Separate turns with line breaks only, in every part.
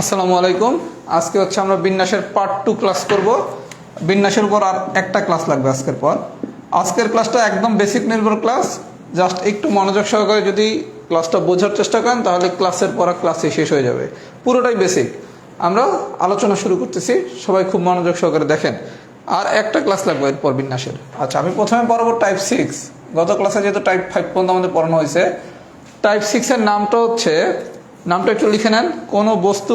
আসসালামু আলাইকুম। আজকে হচ্ছে আমরা বিন্যাসের পার্ট 2 ক্লাস করব। বিন্যাসের উপর আর একটা ক্লাস লাগবে আজকের পর। আজকের ক্লাসটা একদম বেসিক নির্ভর ক্লাস। জাস্ট একটু মনোযোগ সহকারে যদি ক্লাসটা বোঝার চেষ্টা করেন তাহলে ক্লাসের পর ক্লাসে শেষ হয়ে যাবে। পুরোটাই বেসিক। আমরা আলোচনা শুরু করতেছি, সবাই খুব মনোযোগ সহকারে দেখেন। আর একটা ক্লাস লাগবে এরপর বিন্যাসের। আচ্ছা, আমি প্রথমে পড়াবো টাইপ 6। গত ক্লাসে যেহেতু টাইপ 5 পর্যন্ত আমাদের পড়ানো হয়েছে, টাইপ 6 এর নামটা একটু লিখে নেন। কোনো বস্তু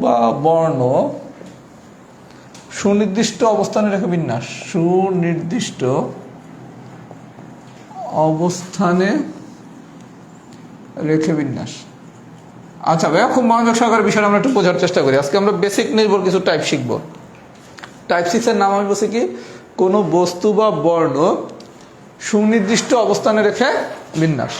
বা বর্ণ সুনির্দিষ্ট অবস্থানে রেখে বিন্যাস। সুনির্দিষ্ট অবস্থানে রেখে বিন্যাস। আচ্ছা ভাইয়া, খুব মনোযোগ সহকারে বিষয়টা আমরা একটু বোঝার চেষ্টা করি। আজকে আমরা বেসিক নির্ভর কিছু টাইপ শিখবো। টাইপ 6 এর নাম আমি বলছি কি, কোনো বস্তু বা বর্ণ সুনির্দিষ্ট অবস্থানে রেখে বিন্যাস।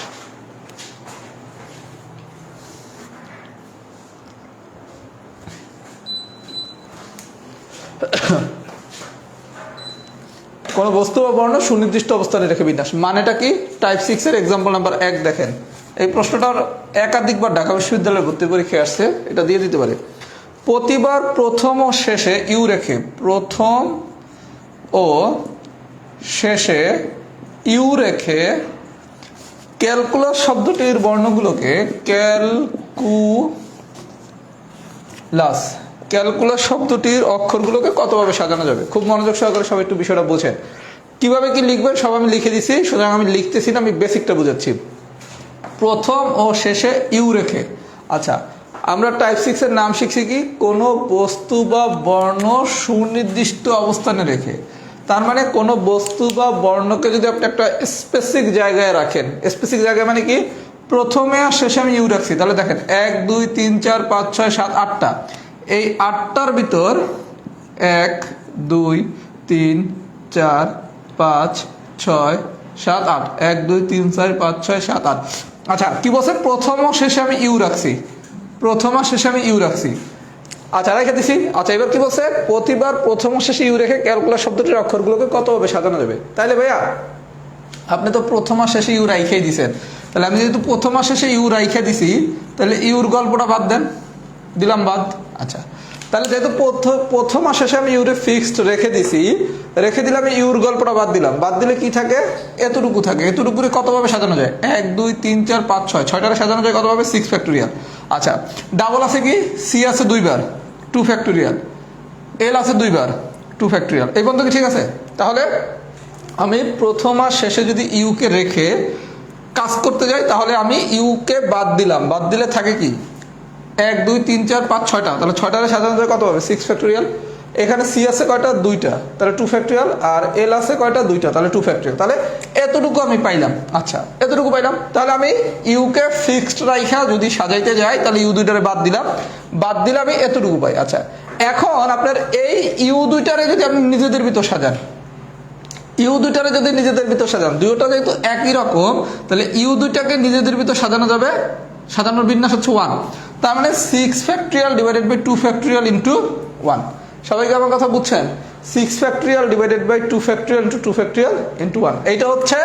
কোন বস্তু বা বর্ণ সুনির্দিষ্ট অবস্থানে রেখে বিন্যাস মানেটা কি? টাইপ 6 এর এক্সাম্পল নাম্বার 1 দেখেন। এই প্রশ্নটার একাধিকবার ঢাকা বিশ্ববিদ্যালয়ের ভর্তি পরীক্ষায় আসছে, এটা দিয়ে দিতে পারে। প্রতিবার প্রথম ও শেষে ইউ রেখে, প্রথম ও শেষে ইউ রেখে ক্যালকুলাস শব্দটির বর্ণগুলোকে ক্যালকুলাস শব্দটির অক্ষরগুলোকে কতভাবে সাজানো যাবে? খুব মনোযোগ সহকারে সবাই একটু বিষয়টা বোঝেন। কিভাবে কি লিখবেন সব আমি লিখে দিছি, সুতরাং আমি লিখতেছি না, আমি বেসিকটা বোঝাচ্ছি। প্রথম ও শেষে ইউ রেখে। আচ্ছা, আমরা টাইপ 6 এর নাম শিখছি কি, কোনো বস্তু বা বর্ণ সুনির্দিষ্ট অবস্থানে রেখে। তার মানে কোনো বস্তু বা বর্ণকে যদি আপনি একটা স্পেসিফিক জায়গায় রাখেন, স্পেসিফিক জায়গায় মানে কি, প্রথমে আর শেষে আমি ইউ রাখছি, তাহলে দেখেন 1 2 3 4 5 6 7 8টা। এই 8টার ভিতর 1 2 3 4 5 6 7 8, 1 2 3 4 5 6 7 8। আচ্ছা, কি বলছে, প্রথম ও শেষে আমি ইউ রাখছি, প্রথম আর শেষে আমি ইউ রাখছি। আচ্ছা, রেখে দিছি। আচ্ছা, এবার কি বলছে, প্রতিবার প্রথম ও শেষে ইউ রেখে ক্যালকুলাস শব্দটির অক্ষরগুলোকে কতভাবে সাজানো যাবে। তাইলে ভাইয়া আপনি তো প্রথম আর শেষে ইউ রাইখেই দিছেন, তাহলে আমি যেহেতু প্রথম আর শেষে ইউ রাইখে দিছি, তাহলে ইউর গল্পটা বাদ দেন, দিলাম বাদ। আচ্ছা, তাহলে যেহেতু প্রথম আর শেষে আমি ইউরে ফিক্সড রেখে দিছি, রেখে দিলে আমি ইউর গল্পটা বাদ দিলাম। বাদ দিলে কি থাকে, এতটুকু থাকে। এতটুকুরে কতভাবে সাজানো যায়? 1 2 3 4 5 6, 6টারে সাজানো যায় কতভাবে? 6 ফ্যাক্টোরিয়াল। আচ্ছা, ডাবল আছে কি, সি আছে 2 বার 2 ফ্যাক্টোরিয়াল, এল আছে 2 বার 2 ফ্যাক্টোরিয়াল। এই পর্যন্ত কি ঠিক আছে? তাহলে আমি প্রথম আর শেষে যদি ইউকে রেখে কাজ করতে যাই, তাহলে আমি ইউকে বাদ দিলাম। বাদ দিলে থাকে কি, 1 2 3 4 5 6টা, তাহলে 6টারে সাজানো যায় কত হবে? 6 ফ্যাক্টোরিয়াল। এখানে সি আছে কয়টা? 2টা, তাহলে 2 ফ্যাক্টোরিয়াল। আর এল আছে কয়টা? 2টা, তাহলে 2 ফ্যাক্টোরিয়াল। তাহলে এতটুকু আমি পাইলাম। আচ্ছা, এতটুকু পাইলাম, তাহলে আমি ইউকে ফিক্সড রাইখা যদি সাজাইতে যাই, তাহলে ইউ 2টারে বাদ দিলাম, বাদ দিলে আমি এতটুকু পাই। আচ্ছা, এখন আপনার এই ইউ 2টারে যদি আপনি নিজেদের ভিতর সাজান, ইউ 2টারে যদি নিজেদের ভিতর সাজান, দুইটা যেহেতু একই রকম, তাহলে ইউ 2টাকে নিজেদের ভিতর সাজানো যাবে। সাজানোর বিন্যাস হচ্ছে 1। তার মানে 6 factorial divided by 2 factorial into 1। সবাইকে আমার কথা বুঝছেন? 6 factorial divided by 2 factorial into 2 factorial into 1। এইটা হচ্ছে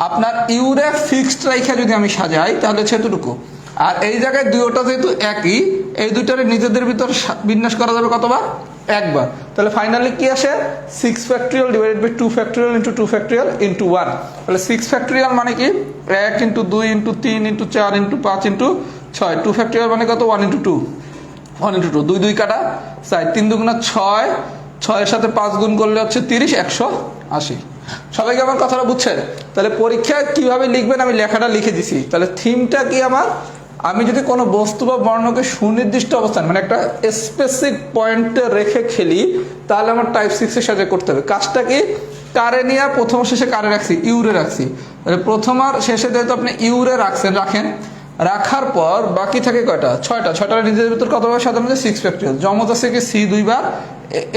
আপনার ইউরে ফিক্সড রাইখা যদি আমি সাজাই, তাহলে হচ্ছে এতটুকু। আর এই জায়গায় দুইটা যেহেতু একই, এই দুইটারে নিজেদের ভিতর বিন্যাস করা যাবে কতবার? একবার। তাহলে ফাইনালি কি আসে, 6 factorial divided by 2 factorial into 2 factorial into 1। তাহলে 6 ফ্যাক্টোরিয়াল মানে কি, 1 into 2 into 3 into 4 into 5 into 6। 2 factorial মানে কত? 1 ইন্টু 2, 1 ইন্টু 2, 2 2 কাটা 4, 3 2 6, 6 এর সাথে 5 গুণ করলে হচ্ছে 30, 180। সবাইকে আমার কথাটা বুঝছেন? তাহলে পরীক্ষায় কিভাবে লিখবেন আমি লেখাটা লিখে দিছি। তাহলে থিমটা কি আমার, আমি যদি কোনো বস্তু বা বর্ণকে সুনির্দিষ্ট অবস্থান মানে একটা স্পেসিফিক পয়েন্টে রেখে খেলি, তাহলে আমার টাইপ 6 এর সাথে করতে হবে। কাজটা কি, কারে নিয়ে প্রথম শেষে কারে রাখছি, ইউরে রাখছি। তাহলে প্রথম আর শেষে যেহেতু আপনি ইউরে রাখেন, রাখার পর বাকি থাকে কয়টা? 6টা। 6টার নিজের ভিতর কতবার সাজানো যায়? 6 ফ্যাক্টোরিয়াল। জমজ আছে কি, সি 2 বার,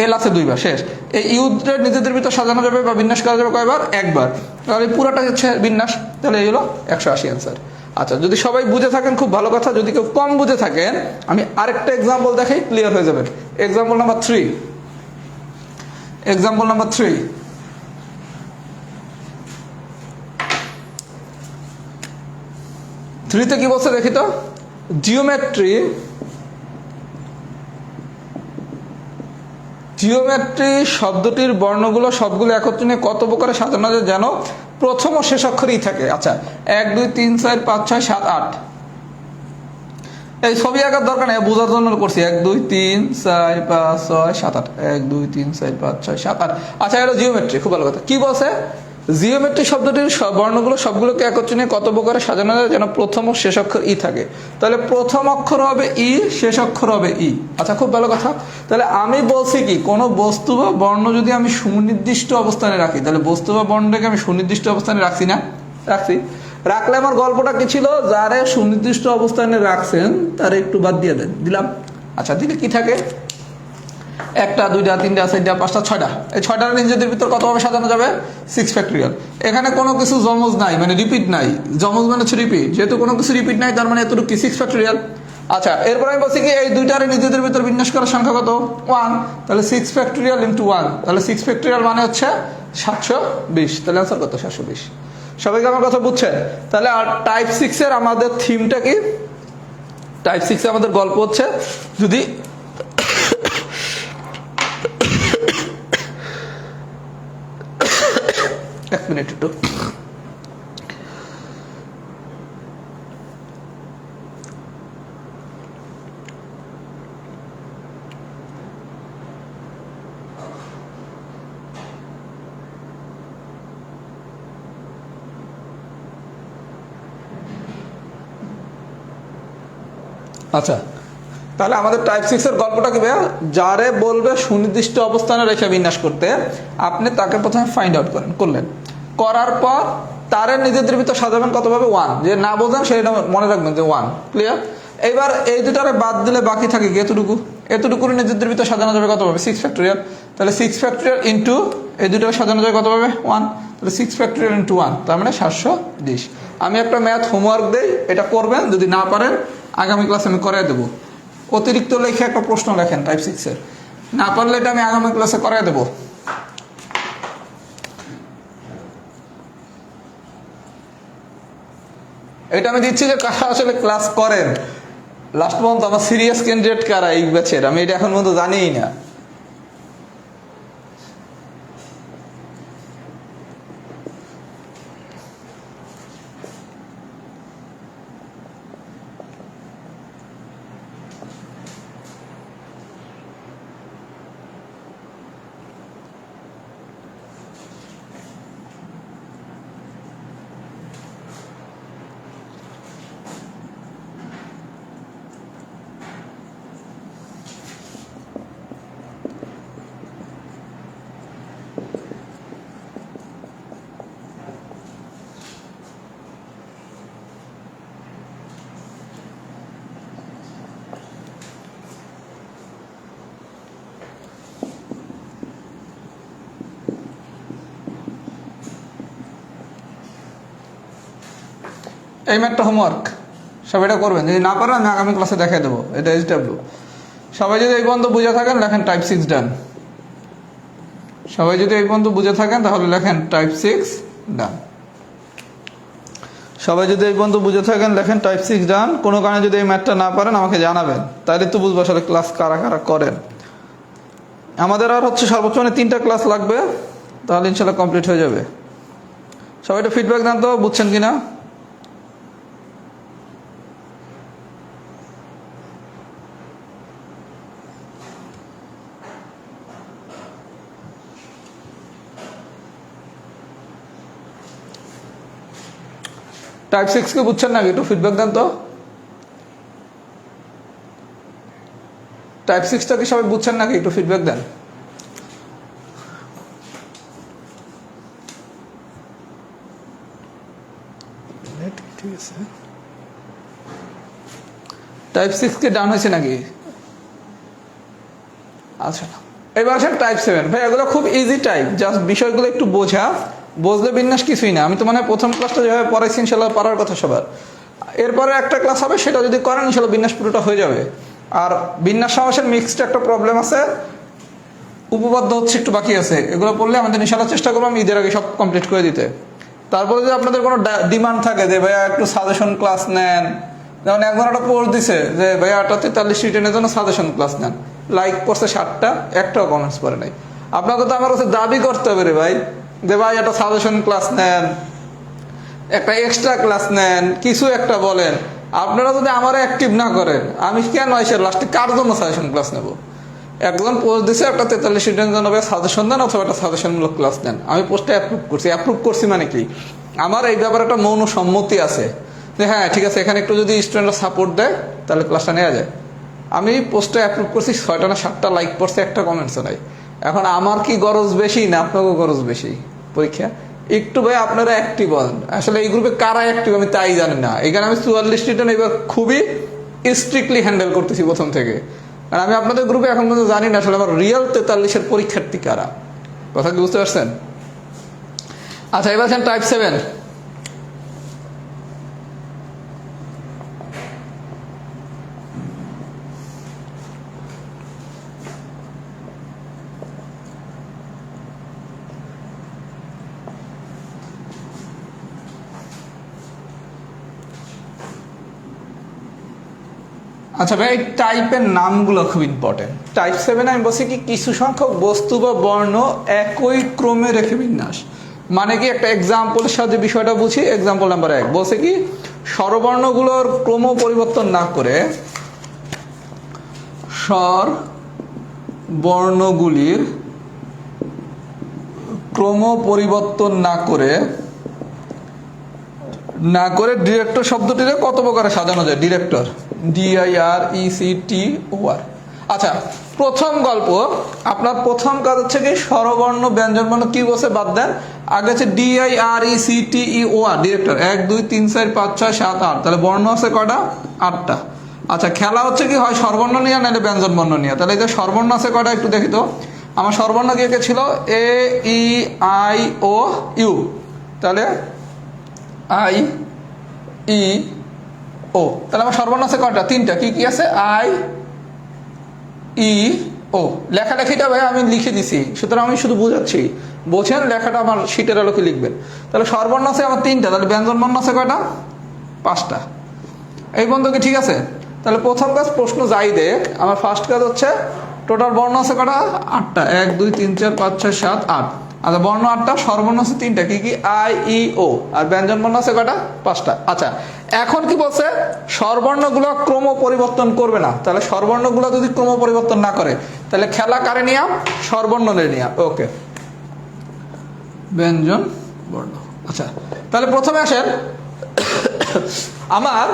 এল আছে 2 বার, শেষ। এই ইউদের নিজেদের ভিতর সাজানো যাবে বা বিন্যাস করা যাবে কয়বার? একবার। তাহলে পুরোটা হচ্ছে বিন্যাস। তাহলে এই হলো 180 অ্যান্সার। আচ্ছা, যদি সবাই বুঝে থাকেন খুব ভালো কথা, যদি কেউ কম বুঝে থাকেন আমি আরেকটা এক্সাম্পল দেখাই, ক্লিয়ার হয়ে যাবেন। Example number 3। এক্সাম্পল নাম্বার 3, 3 তে কি বলছে দেখি তো, জিওমেট্রি শব্দটির বর্ণগুলো সবগুলো একত্রে নিয়ে কত প্রকারে সাজানো যায় যেন প্রথম ও শেষ অক্ষরই থাকে। আচ্ছা 1 2 3 4 5 6 7 8, এই ছবি আঁকার দরকার নেই, বোঝার জন্য করছি। 1 2 3 4 5 6 7 8, 1 2 3 4 5 6 7 8। আচ্ছা এটা জিওমেট্রি, খুব ভালো কথা। কি বলছে, জিওমেট্রি শব্দটির বর্ণগুলো সবগুলোকে একত্রে নিয়ে কত প্রকারে সাজানো যায় যেন প্রথম ও শেষ অক্ষর ই থাকে। তাহলে প্রথম অক্ষর হবে ই, শেষ অক্ষর হবে ই। আচ্ছা খুব ভালো কথা। তাহলে আমি বলছি কি, কোনো বস্তু বা বর্ণ যদি আমি সুনির্দিষ্ট অবস্থানে রাখি, তাহলে বস্তু বা বর্ণটাকে আমি সুনির্দিষ্ট অবস্থানে রাখছি না, রাখছি। রাখলে আমার গল্পটা কি ছিল, যারে সুনির্দিষ্ট অবস্থানে রাখছেন তারে একটু বাদ দিয়ে দেন, দিলাম। আচ্ছা দিলে কি থাকে, 1টা 2টা 3টা 4টা 5টা 6টা, এই 6টার নিজেদের ভিতর কতভাবে সাজানো যাবে, 6 ফ্যাক্টরিয়াল। এখানে কোনো কিছু জমজ নাই, মানে রিপিট নাই। জমজ মানে হচ্ছে রিপিট, যেহেতু কোনো কিছু রিপিট নাই তার মানে এতটুকু কি 6 ফ্যাক্টরিয়াল। আচ্ছা এরপর আমি বলছি কি, এই দুইটারে নিজেদের ভিতর বিন্যাস করার সংখ্যা কত, 1। তাহলে 6 ফ্যাক্টরিয়াল ইন্টু 1, তাহলে 6 ফ্যাক্টরিয়াল মানে হচ্ছে 720। তাহলে আনসার কত, 720। সবাইকে আমার কথা বুঝছেন? তাহলে আর টাইপ 6 এর আমাদের থিমটা কি, টাইপ 6 এ আমাদের গল্প হচ্ছে, যদি এক মিনিট একটু, আচ্ছা তাহলে আমাদের টাইপ 6 এর গল্পটা কি ভাইয়া, যারে বলবে সুনির্দিষ্ট অবস্থানে রেখে বিন্যাস করতে, আপনি তাকে প্রথমে ফাইন্ড আউট করলেন, করার পর তারে নিজেদের ভিতর সাজাবেন কতভাবে, 1। যে না বোঝেন সেটা মনে রাখবেন যে 1, ক্লিয়ার। এইবার এই দুটারে বাদ দিলে বাকি থাকে কি, এতটুকুর নিজেদের ভিতর সাজানো যাবে কতভাবে, 6 ফ্যাক্টরিয়াল। তাহলে 6 ফ্যাক্টরিয়াল ইন্টু এই দুটো সাজানো যাবে কতভাবে, 1। তাহলে 6 ফ্যাক্টরিয়াল ইন্টু 1, তার মানে 720। আমি একটা ম্যাথ হোমওয়ার্ক দেই, এটা করবেন, যদি না পারেন আগামী ক্লাসে আমি করাই দেবো। অতিরিক্ত লেখে একটা প্রশ্ন লেখেন টাইপ 6 এর, না পারলে এটা আমি আগামী ক্লাসে করাই দেবো। এটা আমি দিচ্ছি যে কারা আসলে ক্লাস করেন, লাস্ট পর্যন্ত আমার সিরিয়াস ক্যান্ডিডেট কারা এই ব্যাচের, আমি এটা এখন পর্যন্ত জানিই না। এই ম্যাথটা হোমওয়ার্ক সবাই এটা করবেন, যদি না পারেন আমি আগামী ক্লাসে দেখাই দেবো। এটা SW। সবাই যদি এই পর্যন্ত বুঝে থাকেন লেখেন টাইপ 6 ডান। সবাই যদি এই পর্যন্ত বুঝে থাকেন তাহলে লেখেন টাইপ 6 ডান। সবাই যদি এই পর্যন্ত বুঝে থাকেন লেখেন টাইপ 6 ডান। কোনো কারণে যদি এই ম্যাথটা না পারেন আমাকে জানাবেন, তাহলে তো বুঝবো আসলে ক্লাস কারা কারা করেন। আমাদের আর হচ্ছে সর্বোচ্চ মানে 3টা ক্লাস লাগবে, তাহলে ইনশাল্লাহ কমপ্লিট হয়ে যাবে। সবাই একটু ফিডব্যাক দেন তো, বুঝছেন কিনা। টাইপ 6 কে বুঝছেন নাকি, একটু ফিডব্যাক দেন তো। টাইপ 6টা কি সবাই বুঝছেন নাকি, একটু ফিডব্যাক দেন। ঠিক আছে, টাইপ 6 কে ডান হয়েছে নাকি। আচ্ছা এবার আসেন টাইপ 7। ভাই এগুলো খুব ইজি টাইপ, জাস্ট বিষয়গুলো একটু বোঝা, বুঝলে বিন্যাস কিছুই না। আমি তো মানে প্রথম ক্লাসটা যেভাবে পড়াইছি ইনশাল্লাহ পারার কথা সবার। এরপরে একটা ক্লাস হবে, সেটা যদি করেন ইনশাল্লাহ বিন্যাস পুরোটা হয়ে যাবে। আর বিন্যাস সমাসের মিক্সড একটা প্রবলেম আছে, উপপাদ্য হচ্ছে একটু বাকি আছে, এগুলো পড়লে আমাদের ইনশাল্লাহ চেষ্টা করবো আমি ঈদের আগে সব কমপ্লিট করে দিতে। তারপরে যদি আপনাদের কোনো ডিমান্ড থাকে যে ভাইয়া একটু সাজেশন ক্লাস নেন, যেমন একবার একটা পোস্ট দিছে যে ভাইয়া 43 রিটেনের জন্য সাজেশন ক্লাস নেন, লাইক পড়ছে 60টা, একটাও কমেন্টস পড়ে নাই। আপনাকে তো আমার কাছে দাবি করতে হবে রে ভাই যে ভাই একটা সাজেশন ক্লাস নেন, একটা এক্সট্রা ক্লাস নেন, কিছু একটা বলেন। আপনারা যদি আমার অ্যাক্টিভ না করেন আমি কেন এসে লাস্টে কার জন্য সাজেশন ক্লাস নেব? একজন পোস্ট দিছে একটা 43 রিটেনের জন্য সাজেশন দেন অথবা একটা সাজেশনমূলক ক্লাস নেন, আমি পোস্টে অ্যাপ্রুভ করছি মানে কি আমার এই ব্যাপারে একটা মৌন সম্মতি আছে যে হ্যাঁ ঠিক আছে এখানে একটু যদি স্টুডেন্টরা সাপোর্ট দেয় তাহলে ক্লাসটা নেওয়া যায়। আমি পোস্টে অ্যাপ্রুভ করছি, 6টা না 7টা লাইক পড়ছে, একটা কমেন্টসও নাই। এখন আমার কি গরজ বেশি না আপনাকেও গরজ বেশি পরীক্ষা? একটু ভাই আপনারা অ্যাক্টিভ হন। আসলে এই গ্রুপে কারা অ্যাক্টিভ আমি তাই জানি না। এখানে আমি 44 রিটেন এবার খুবই স্ট্রিক্টলি হ্যান্ডেল করতেছি প্রথম থেকে, আর আমি আপনাদের গ্রুপে এখন পর্যন্ত জানি না আসলে আমার রিয়েল 43-এর পরীক্ষার্থী কারা। কথা কি বুঝতে পারছেন? আচ্ছা এবার টাইপ 7। আচ্ছা ভাই এই টাইপের নামগুলো খুব ইম্পর্টেন্ট। টাইপ 7 আমি বলছি কি কিছু সংখ্যক বস্তু বা বর্ণ একই ক্রমে রেখে বিন্যাস, মানে কি একটা এক্সাম্পলের সাহায্যে বিষয়টা বুঝি। এক্সাম্পল নাম্বার 1 বলছে কি স্বরবর্ণগুলোর ক্রম পরিবর্তন না করে স্বরবর্ণগুলির ক্রম পরিবর্তন না করে ডিরেক্টর শব্দটিরে কত প্রকারে সাজানো যায়? Director DIRECTOR। আচ্ছা প্রথম গল্প আপনার প্রথম কাজ হচ্ছে কি স্বরবর্ণ ব্যঞ্জনবর্ণ কি বসে বাদ দেন, আগে আছে DIRECTOR ডিরেক্টর 1 2 3 4 5 6 7 8, তাহলে বর্ণ আছে কয়টা? 8টা। আচ্ছা খেলা হচ্ছে কি হয় স্বরবর্ণ নিয়ে নাহলে ব্যঞ্জনবর্ণ নিয়ে। তাহলে এই যে স্বরবর্ণ আছে কয়টা একটু দেখি তো। আমার স্বরবর্ণ কে কে ছিল? AEIOU, তাহলে IEO, তাহলে আমার স্বরবর্ণ আছে কয়টা? 3টা। কি কি আছে? IEO। লেখালেখিটা ভাই আমি লিখে দিছি, সুতরাং আমি শুধু বোঝাচ্ছি, বোঝেন লেখাটা আমার শীটের আলোকে লিখবেন। তাহলে স্বরবর্ণ আছে আমার 3টা, তাহলে ব্যঞ্জনবর্ণ আছে কয়টা? 5টা। এই বন্ধু কি ঠিক আছে? তাহলে প্রথম কাজ প্রশ্ন যাই দেখ, আমার ফার্স্ট কাজ হচ্ছে টোটাল বর্ণ আছে কয়টা? 8টা। 1 2 3 4 5 6 7 8। আচ্ছা বর্ণ 8টা, স্বরবর্ণ আছে 3টা। কি কি? IEO। আর ব্যঞ্জন বর্ণ আছে কয়টা? 5টা। আচ্ছা এখন কি বলছে? স্বরবর্ণগুলো ক্রম পরিবর্তন করবে না। তাহলে স্বরবর্ণগুলো যদি ক্রম পরিবর্তন না করে তাহলে খেলা কারে নিয়া? স্বরবর্ণ নিয়া। ওকে ব্যঞ্জন বর্ণ। আচ্ছা তাহলে প্রথমে আসেন আমার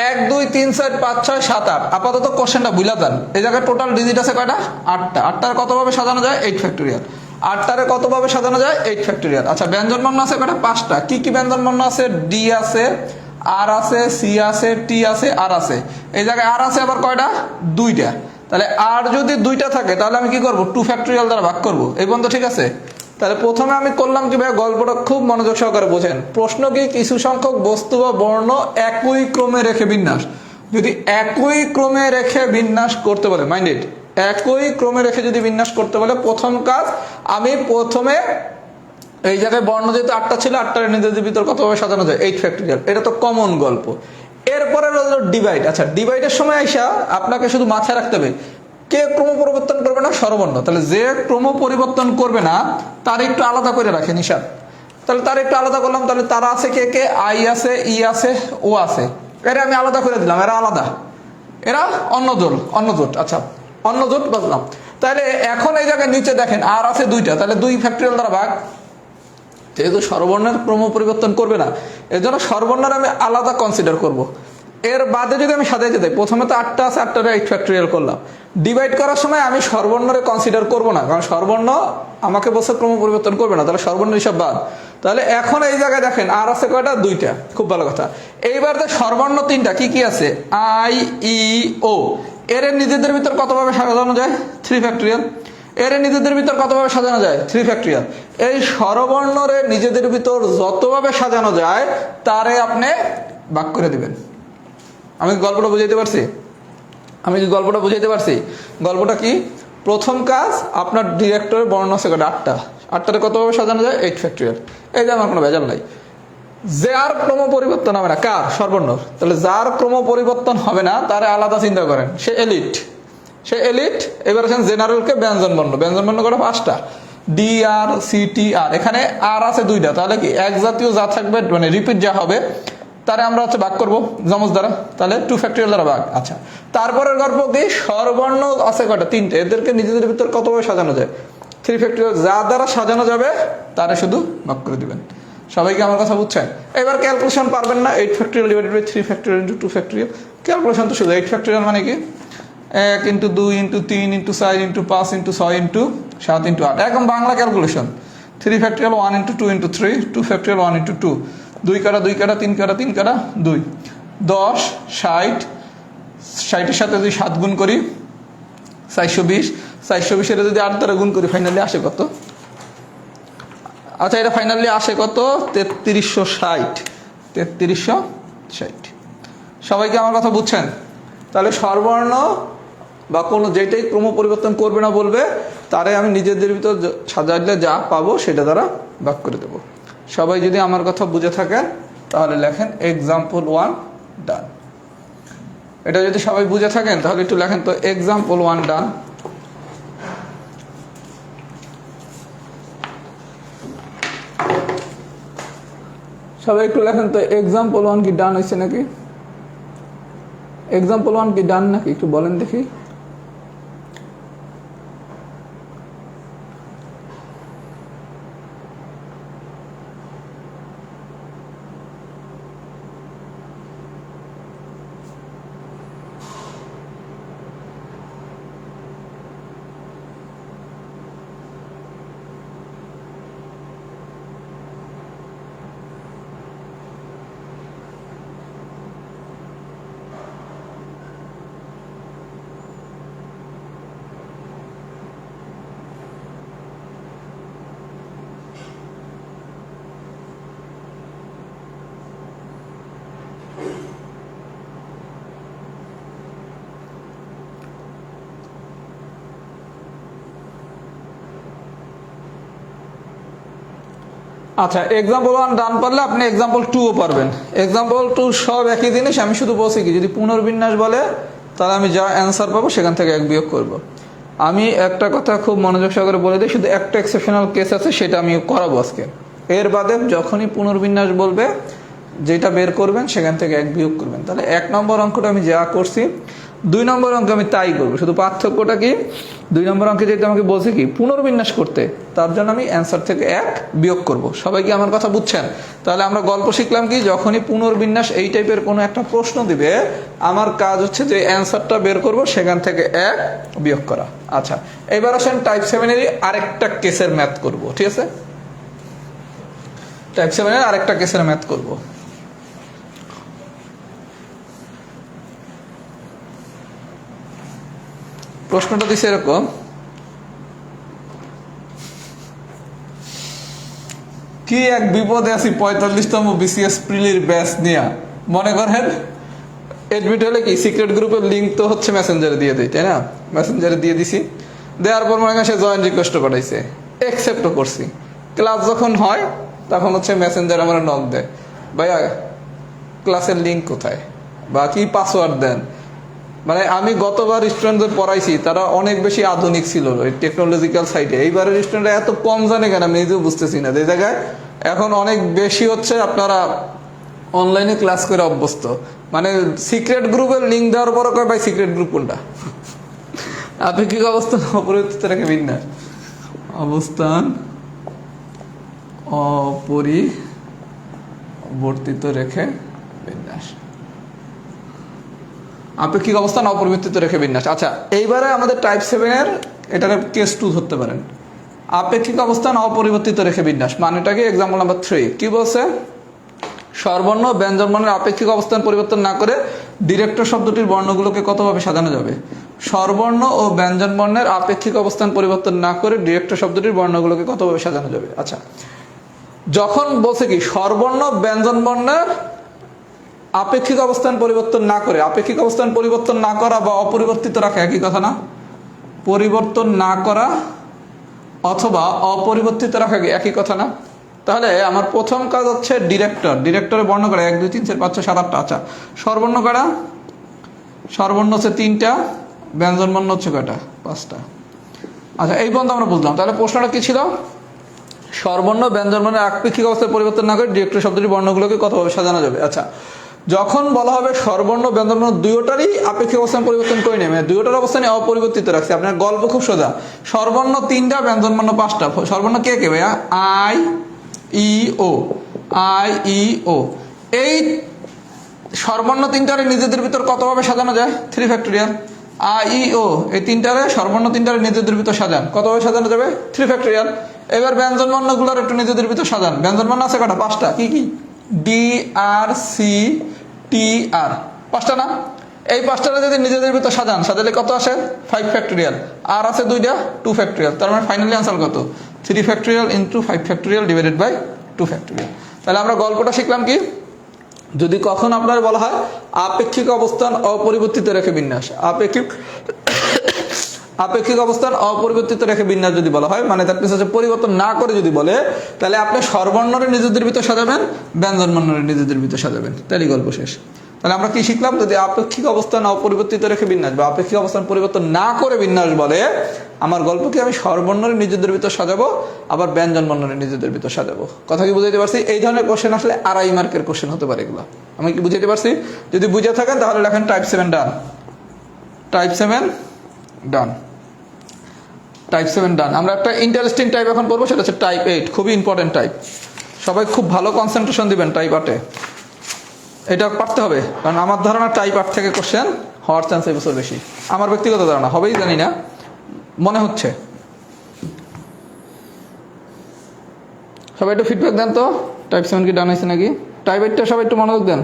1 2 3 4 5 6 7 8। আপাতত কোশ্চেনটা বুঝলা দেন, এই জায়গায় টোটাল ডিজিট আছে কয়টা? 8টা। 8টার কত ভাবে সাজানো যায়? 8 ফ্যাক্টোরিয়াল। 8টারে কত ভাবে সাজানো যায়? 8 ফ্যাক্টোরিয়াল। আচ্ছা ব্যঞ্জন বর্ণ আছে কয়টা? 5টা। কি কি ব্যঞ্জন বর্ণ আছে? ডি আছে, আর আছে, সি আছে, টি আছে, আর আছে। এই জায়গায় আর আছে আবার কয়টা? 2টা। তাহলে আর যদি 2টা থাকে তাহলে আমি কি করব? 2 ফ্যাক্টোরিয়াল দ্বারা ভাগ করব। এই বন্ধু ঠিক আছে? তাহলে প্রথমে আমি করলাম কি ভাই, গল্পটা খুব মনোযোগ সহকারে বোঝেন। প্রশ্ন কি কিছু সংখ্যক বস্তু বা বর্ণ একই ক্রমে রেখে বিন্যাস। যদি একই ক্রমে রেখে বিন্যাস করতে বলে, মাইন্ডেড, একই ক্রমে রেখে যদি বিন্যাস করতে বলে প্রথম কাজ আমি প্রথমে এই জায়গায় বর্ণ যেহেতু 8টা ছিল 8টার নিজেদের ভিতর কতভাবে সাজানো যায়? 8 ফ্যাক্টোরিয়াল। এটা তো কমন গল্প। এরপরে হলো ডিভাইড। আচ্ছা ডিভাইডের সময় আইসা আপনাকে শুধু মাথায় রাখতে হবে কে ক্রম পরিবর্তন করবে না? স্বরবর্ণ। তাহলে যে ক্রম পরিবর্তন করবে না তার একটু আলাদা করে রাখেন হিসাব। তাহলে তার একটু আলাদা করলাম। তাহলে তারা আছে কে কে? আই আছে, ই আছে, ও আছে। এরা আমি আলাদা করে দিলাম, এরা আলাদা, এরা অন্য জোট। আচ্ছা অন্য জোট বাজলাম। তাহলে এখন এই জায়গায় নিচে দেখেন আর আছে 2টা, তাহলে 2 ফ্যাক্টোরিয়াল দ্বারা ভাগ। যেহেতু স্বরবর্ণের ক্রম পরিবর্তন করবে না এর জন্য স্বরবর্ণের আমি আলাদা কনসিডার করব। এর বাদে যদি আমি সাজাইতে যাই, প্রথমে তো 8টা আছে, 8টারে 8 ফ্যাক্টোরিয়াল করলাম। ডিভাইড করার সময় আমি স্বরবর্ণরে কনসিডার করব না, কারণ স্বরবর্ণ আমাকে বলছে ক্রম পরিবর্তন করবে না, তাহলে স্বরবর্ণ হিসাব বাদ। তাহলে এখন এই জায়গায় দেখেন আর আছে কয়টা? 2টা। খুব ভালো কথা। এইবার যে স্বরবর্ণ 3টা কি কি আছে? আই ই ও। এর নিজেদের ভিতর কতভাবে সাজানো যায়? 3 ফ্যাক্টোরিয়াল। এর নিজেদের ভিতর কতভাবে সাজানো যায়? 3 ফ্যাক্টোরিয়াল। এই স্বরবর্ণরে নিজেদের ভিতর যতভাবে সাজানো যায় তারে আপনি ভাগ করে দিবেন। আমি গল্পটা বুঝাইতে পারছি? গল্পটা কি? প্রথম কাজ আপনার ডিরেক্টরের বর্ণ আছে কয়টা? 8টা। 8টারে কতভাবে সাজানো যায় 8 ফ্যাক্টরিয়াল। এই যে আমার কোনো ভেজাল নাই। যার ক্রম পরিবর্তন হবে না, কার? সর্বর্ণ। তাহলে যার ক্রম পরিবর্তন হবে না তারে আলাদা চিন্তা করেন, সে এলিট। এবার আছেন জেনারেলকে ব্যঞ্জন বর্ণ। ব্যঞ্জন বর্ণ করে 5টা, ডি আর সি টি আর। এখানে আর আছে 2টা, তাহলে কি এক জাতীয় যা থাকবে মানে রিপিট যা হবে তারে আমরা ভাগ করবো যমজ দ্বারা, তাহলে 2 ফ্যাক্টরিয়াল দ্বারা ভাগ। আচ্ছা, তারপরের গল্প কি? স্বরবর্ণ আছে কয়টা? 3টে। এদেরকে নিজেদের ভিতর কতভাবে সাজানো যায়? 3 ফ্যাক্টরিয়াল। যা দ্বারা সাজানো যাবে তারে শুধু ভাগ করে দিবেন। সবাইকে আমার কথা বুঝছেন? এবার ক্যালকুলেশন পারবেন না, 8 factorial divided by 3 factorial into 2 factorial. Calculation তো শুধু 8 ফ্যাক্টরিয়াল মানে কি 1 into 2 into 3 into 4 into 5 into 6 into 7 into 8, একদম Bangla calculation. 3 factorial 1 into 2 into 3, 2 factorial 1 into 2, 2 কাটা 2 কাটা 3 কাটা 3 কাটা 2, 10, 60, 60-এর সাথে যদি 7 গুণ করি 420, 420-এর যদি 8 দ্বারা গুণ করি ফাইনালি আসে কত? আচ্ছা, এটা ফাইনালি আসে কত? 3360। 3360। সবাইকে আমার কথা বুঝছেন? তাহলে স্বরবর্ণ বা কোনো যেটাই ক্রম পরিবর্তন করবে না বলবে তারে আমি নিজেদের ভিতর সাজাইলে যা পাবো সেটা দ্বারা ভাগ করে দেবো। সবাই যদি আমার কথা বুঝে থাকেন তাহলে লেখেন এক্সাম্পল 1 ডান। এটা যদি সবাই বুঝে থাকেন তাহলে একটু লেখেন তো এক্সাম্পল 1 ডান। সবাই একটু লেখেন তো এক্সাম্পল 1 কি ডান হয়েছে নাকি? এক্সাম্পল 1 কি ডান নাকি একটু বলেন দেখি। আচ্ছা, এক্সাম্পল 1 ডান পারলে আপনি এক্সাম্পল 2ও পারবেন। এক্সাম্পল 2 সব একই জিনিস, আমি শুধু বলছি কি যদি পুনর্বিন্যাস বলে তাহলে আমি যা অ্যান্সার পাবো সেখান থেকে 1 বিয়োগ করব। আমি একটা কথা খুব মনোযোগ সহকারে বলে দিই, শুধু একটা এক্সেপশনাল কেস আছে সেটা আমি করাবো আজকে। এর বাদে যখনই পুনর্বিন্যাস বলবে যেটা বের করবেন সেখান থেকে 1 বিয়োগ করবেন। তাহলে 1 নম্বর অঙ্কটা আমি যা করছি 2 নম্বর অঙ্কে আমি তাই করবো, শুধু পার্থক্যটা কি 2 নম্বর অঙ্কে যেহেতু আমাকে বলছে কি পুনর্বিন্যাস করতে, তার জন্য আমি অ্যান্সার থেকে 1 বিয়োগ করব। সবাই কি আমার কথা বুঝছেন? তাহলে আমরা গল্প শিখলাম কি যখনই পুনর্বিন্যাস এই টাইপের কোনো একটা প্রশ্ন দিবে আমার কাজ হচ্ছে যে অ্যান্সারটা বের করব সেখান থেকে 1 বিয়োগ করা। আচ্ছা, এবার আসেন টাইপ 7-এরই আরেকটা কেসের ম্যাথ করব, ঠিক আছে? টাইপ 7-এর আরেকটা কেসের ম্যাথ করব। প্রশ্নটা দিছে এরকম, কি এক বিপদে আছি 45তম বিসিএস প্রিলির ব্যাচ নিয়ে। মনে করেন এডমিট হলে কি সিক্রেট গ্রুপের লিঙ্ক তো হচ্ছে মেসেঞ্জারে দিয়ে দিই, তাই না? মেসেঞ্জারে দিয়ে দিছি, দেওয়ার পর মনে করেন সে জয়েন রিকোয়েস্ট পাঠাইছে, অ্যাকসেপ্টও করছি। ক্লাস যখন হয় তখন হচ্ছে মেসেঞ্জার আমার নক দেয়, ভাইয়া ক্লাসের লিঙ্ক কোথায় বা কি পাসওয়ার্ড দেন। মানে আমি গতবার স্টুডেন্টদের পড়াইছি তারা অনেক বেশি আধুনিক ছিল ওই টেকনোলজিক্যাল সাইডে, এইবারের স্টুডেন্টরা এত কম জানে কেন আমি নিজেও বুঝতেছি না। যে জায়গায় এখন অনেক বেশি হচ্ছে আপনারা অনলাইনে ক্লাস করে অভ্যস্ত, মানে সিক্রেট গ্রুপের লিঙ্ক দেওয়ার পর কয় ভাই সিক্রেট গ্রুপ কোনটা? আপেক্ষিক অবস্থান অপরিবর্তিত রেখে বিন্যাস, অবস্থান অপরিবর্তিত রেখে বিন্যাস, আপেক্ষিক অবস্থান অপরিবর্তিত রেখে বিন্যাস। আচ্ছা, এইবারে আমাদের টাইপ 7-এর এটার কেস 2 ধরতে পারেন। আপেক্ষিক অবস্থান অপরিবর্তিত রেখে বিন্যাস মানেটা কি? এক্সাম্পল নাম্বার 3 কি বলছে? স্বরবর্ণ ব্যঞ্জন বর্ণের আপেক্ষিক অবস্থান পরিবর্তন না করে ডিরেক্টর শব্দটির বর্ণগুলোকে কতভাবে সাজানো যাবে? স্বরবর্ণ ও ব্যঞ্জন বর্ণের আপেক্ষিক অবস্থান পরিবর্তন না করে ডিরেক্টর শব্দটির বর্ণগুলোকে কতভাবে সাজানো যাবে? আচ্ছা, যখন বলছে কি স্বরবর্ণ ব্যঞ্জন বর্ণের আপেক্ষিক অবস্থান পরিবর্তন না করে, আপেক্ষিক অবস্থান পরিবর্তন না করা বা অপরিবর্তিত রাখা একই কথা না? পরিবর্তন না করা অথবা অপরিবর্তিত রাখা একই কথা না? তাহলে আমার প্রথম কাজ হচ্ছে ডিরেক্টরে বর্ণ করা 1 2 3 4 5 6 7 8টা। আচ্ছা, স্বরবর্ণ করা, স্বরবর্ণ হচ্ছে 3টা, ব্যঞ্জন বর্ণ হচ্ছে কয়টা? 5টা। আচ্ছা, এই পর্যন্ত আমরা বুঝলাম। তাহলে প্রশ্নটা কি ছিল? স্বরবর্ণ ব্যঞ্জন বর্ণের আপেক্ষিক অবস্থায় পরিবর্তন না করে ডিরেক্টর শব্দটির বর্ণগুলোকে কতভাবে সাজানো যাবে? আচ্ছা, যখন বলা হবে স্বরবর্ণ ব্যঞ্জন বর্ণ দুইটারই আপেক্ষিক অবস্থান পরিবর্তন করে নেবে, দুইটার অবস্থানে অপরিবর্তিত রাখছে, আপনার গল্প খুব সোজা। স্বরবর্ণ 3টা, ব্যঞ্জন বর্ণ 5টা। স্বরবর্ণ কে কে ভাইয়া? আই ই ও, আই ই ও। এই স্বরবর্ণ 3টারে নিজেদের ভিতর কতভাবে সাজানো যায়? 3 ফ্যাক্টোরিয়াল। আ ই ও, এই 3টারে স্বরবর্ণ 3টারে নিজেদের ভিতর সাজান, কতভাবে সাজানো যাবে? 3 ফ্যাক্টোরিয়াল। এবার ব্যঞ্জন বর্ণগুলোর একটু নিজেদের ভিতর সাজান। ব্যঞ্জন বর্ণ আছে কটা? 5টা। কি কি? ডি আর সি টি আর, 5টা না? এই 5টারে যদি নিজেদের ভিতর সাজালে কত আসে? 5 ফ্যাক্টোরিয়াল। আর আছে 2টা, 2 ফ্যাক্টোরিয়াল। তার মানে ফাইনালি আনসার কত? 3 factorial into 5 factorial divided by 2 factorial. তাহলে আমরা গল্পটা শিখলাম কি? যদি কখন আপনার বলা হয় আপেক্ষিক অবস্থান অপরিবর্তিত রেখে বিন্যাস, আপেক্ষিক অবস্থান অপরিবর্তিত রেখে বিন্যাস যদি বলা হয়, মানে তার পিছনে পরিবর্তন না করে যদি বলে, তাহলে আপনি স্বরবর্ণের নিজেদের ভিতর সাজাবেন, ব্যঞ্জন বর্ণের নিজেদের ভিতর সাজাবেন, তাহলে গল্প শেষ। তাহলে আমরা কি শিখলাম? যদি আপেক্ষিক অবস্থান অপরিবর্তিত রেখে বিন্যাস বা আপেক্ষিক অবস্থান পরিবর্তন না করে বিন্যাস বলে, আমার গল্পকে আমি স্বরবর্ণের নিজেদের ভিতর সাজাবো, আবার ব্যঞ্জন বর্ণের নিজেদের ভিতর সাজাবো। কথা কি বুঝাইতে পারছি? এই ধরনের কোশ্চেন আসলে 2.5 মার্কের কোশ্চেন হতে পারে এগুলো। আমি কি বুঝাইতে পারছি? যদি বুঝে থাকেন তাহলে লেখেন টাইপ 7 ডান, টাইপ 7 ডান, টাইপ 7 ডান। আমরা একটা ইন্টারেস্টিং টাইপ এখন পড়বো, সেটা হচ্ছে টাইপ 8, খুবই ইম্পর্টেন্ট টাইপ। সবাই খুব ভালো কনসেন্ট্রেশন দিবেন টাইপ 8-এ। এটা পারতে হবে, কারণ আমার ধারণা টাইপ 8 থেকে কোশ্চেন হওয়ার চান্স এই বছর বেশি। আমার ব্যক্তিগত ধারণা, হবেই জানি না, মনে হচ্ছে। সবাই একটু ফিডব্যাক দেন তো, টাইপ 7 কি ডান হয়েছে নাকি? টাইপ 8টা সবাই একটু মনোযোগ দেন।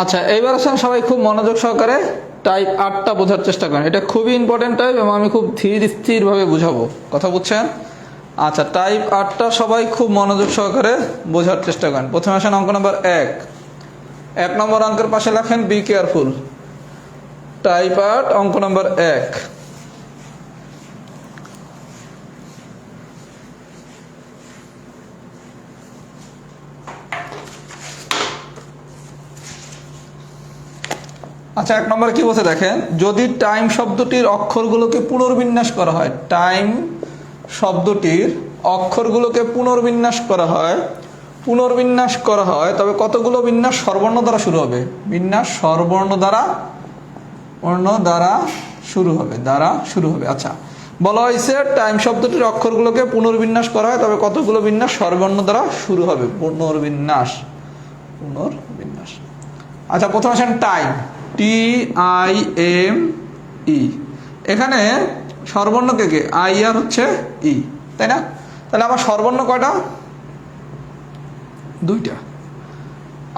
আচ্ছা, এইবার আসেন সবাই খুব মনোযোগ সহকারে টাইপ 8টা বোঝার চেষ্টা করেন। এটা খুবই ইম্পর্টেন্ট টাইপ এবং আমি খুব ধীর স্থিরভাবে বুঝাবো, কথা বুঝছেন? আচ্ছা, টাইপ 8টা সবাই খুব মনোযোগ সহকারে বোঝার চেষ্টা করেন। প্রথমে আসেন অঙ্ক নম্বর 1 নম্বর অঙ্কের পাশে লেখেন বি কেয়ারফুল। টাইপ 8 অঙ্ক নম্বর 1। আচ্ছা, 1 নম্বরে কি বলছে দেখেন, যদি টাইম শব্দটির অক্ষরগুলোকে পুনর্বিন্যাস করা হয়, টাইম শব্দটির অক্ষরগুলোকে পুনর্বিন্যাস করা হয়, তবে কতগুলো বিন্যাস স্বরবর্ণ দ্বারা শুরু হবে? বিন্যাস স্বরবর্ণ দ্বারা শুরু হবে। আচ্ছা, বলা হয়েছে টাইম শব্দটির অক্ষরগুলোকে পুনর্বিন্যাস করা হয়, তবে কতগুলো বিন্যাস স্বরবর্ণ দ্বারা শুরু হবে? পুনর্বিন্যাস। আচ্ছা, প্রথমে আসেন টাইম, TIME। এখানে স্বরবর্ণ কে? আই আর হচ্ছে ই, তাই না? তাহলে আমার স্বরবর্ণ কয়টা? 2টা।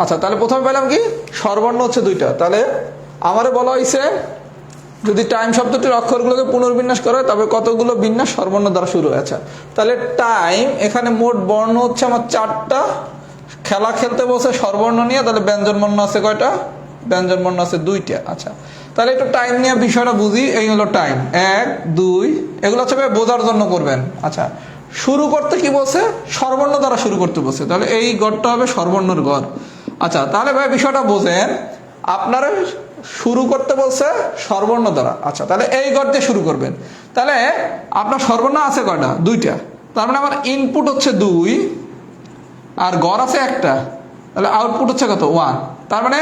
আচ্ছা, তাহলে প্রথমে পেলাম কি? স্বরবর্ণ হচ্ছে 2টা। তাহলে আমারে বলা হয়েছে যদি টাইম শব্দটির অক্ষরগুলোকে পুনর্বিন্যাস করা হয় তবে কতগুলো বিন্যাস স্বরবর্ণ দ্বারা শুরু হয়েছে। তাহলে টাইম এখানে মোট বর্ণ হচ্ছে আমার 4টা। খেলা খেলতে বসে স্বরবর্ণ নিয়ে, তাহলে ব্যঞ্জন বর্ণ আছে কয়টা? ব্যঞ্জন বর্ণ আছে 2টা। আচ্ছা, তাহলে একটু টাইম নিয়ে বিষয়টা বুঝি। এই হলো টাইম 1 2, এগুলো হচ্ছে বোঝার জন্য করবেন। আচ্ছা, শুরু করতে কি বলছে? স্বরবর্ণ দ্বারা শুরু করতে বলছে, তাহলে এই গড়টা হবে স্বরবর্ণের গড়। আচ্ছা, তাহলে ভাই বিষয়টা বোঝেন, আপনারা শুরু করতে বলছে স্বরবর্ণ দ্বারা। আচ্ছা, তাহলে এই গড় দিয়ে শুরু করবেন। তাহলে আপনার স্বরবর্ণ আছে কয়টা? 2টা। তার মানে আমার ইনপুট হচ্ছে 2 আর গড় আছে 1টা, তাহলে আউটপুট হচ্ছে কত? 1। তার মানে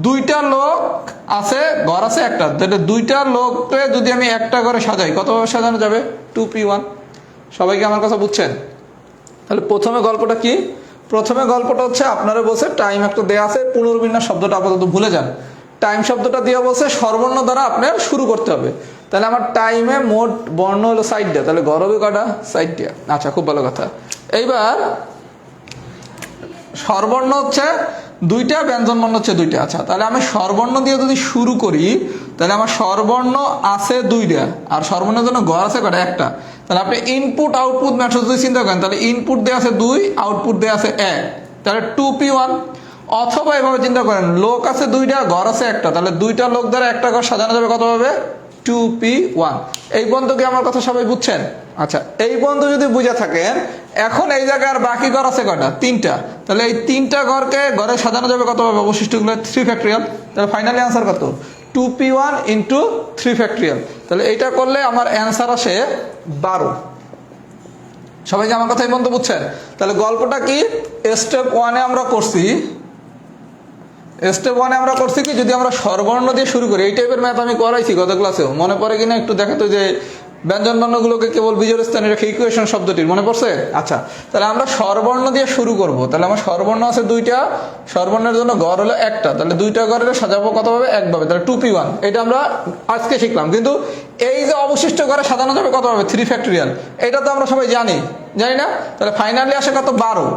2টা লোক আছে, গড় আছে 1টা, তাহলে 2টা লোককে যদি আমি 1টা করে সাজাই কতভাবে সাজানো যাবে? 2p1। সবাইকে আমার কথা বুঝছেন? তাহলে প্রথমে গল্পটা কি? প্রথমে গল্পটা হচ্ছে আপনারা বলছে টাইম একটা দেয়া আছে, পুনর্বিন্যাস শব্দটা আপাতত ভুলে যান। টাইম শব্দটা দিয়ে বলছে স্বরবর্ণ দ্বারা আপনার শুরু করতে হবে। তাহলে আমার টাইমে মোট বর্ণ হলো 4টা, তাহলে গড় হবে কটা? 4টা। আচ্ছা, খুব ভালো কথা। এইবার স্বরবর্ণ হচ্ছে 2টা, ব্যঞ্জন বর্ণ হচ্ছে 2টা। আচ্ছা, তাহলে আমি স্বরবর্ণ দিয়ে যদি শুরু করি, তাহলে আমার স্বরবর্ণ আছে 2টা আর স্বরবর্ণের জন্য গড় আছে কটা? 1টা। তাহলে আপনি ইনপুট আউটপুট ম্যাট্রিক্স যদি চিন্তা করেন, তাহলে ইনপুট দেওয়া আছে 2, আউটপুট দেওয়া আছে 1, তাহলে 2p1। অথবা এভাবে চিন্তা করেন, লোক আছে 2টা, গড় আছে 1টা, তাহলে 2টা লোক দ্বারা 1টা ঘর সাজানো যাবে কত হবে? 2p1। এই পর্যন্ত কি আমার কথা সবাই বুঝছেন? আচ্ছা, এই পর্যন্ত যদি বুঝে থাকেন, এখন এই জায়গায় আর বাকি ঘর আছে কয়টা? 3টা। তাহলে এই 3টা ঘরকে ঘরে সাজানো যাবে কত হবে? অবশিষ্টগুলো 3 ফ্যাক্টরিয়াল। তাহলে ফাইনালি অ্যান্সার কত? 2p1 into 3 factorial. তাহলে এইটা করলে আমার অ্যান্সার আসে 12। সবাই কি আমার কথা এই পর্যন্ত বুঝছেন? তাহলে গল্পটা কি? স্টেপ 1-এ আমরা করছি, স্টেপ 1-এ আমরা করছি কি, যদি আমরা স্বরবর্ণ দিয়ে শুরু করি। এই টাইপের ম্যাথ আমি করাইছি গত ক্লাসেও, মনে পড়ে কিনা একটু দেখাতো, যে ব্যঞ্জন বর্ণগুলোকে কেবল বিজোড় স্থানে রেখে ইকুয়েশন শব্দটির, মনে পড়ছে? আচ্ছা, তাহলে আমরা স্বরবর্ণ দিয়ে শুরু করব। তাহলে আমার স্বরবর্ণ আছে 2টা, স্বরবর্ণের জন্য গড় হলো 1টা, তাহলে 2টা গড়ে সাজাবো কত হবে? 1 ভাবে, তাহলে 2p1। এটা আমরা আজকে শিখলাম। কিন্তু এই যে অবশিষ্ট ঘরে সাজানো যাবে কত হবে? 3 ফ্যাক্টরিয়াল। এটা তো আমরা সবাই জানি না? তাহলে ফাইনালি আসে কত? 12।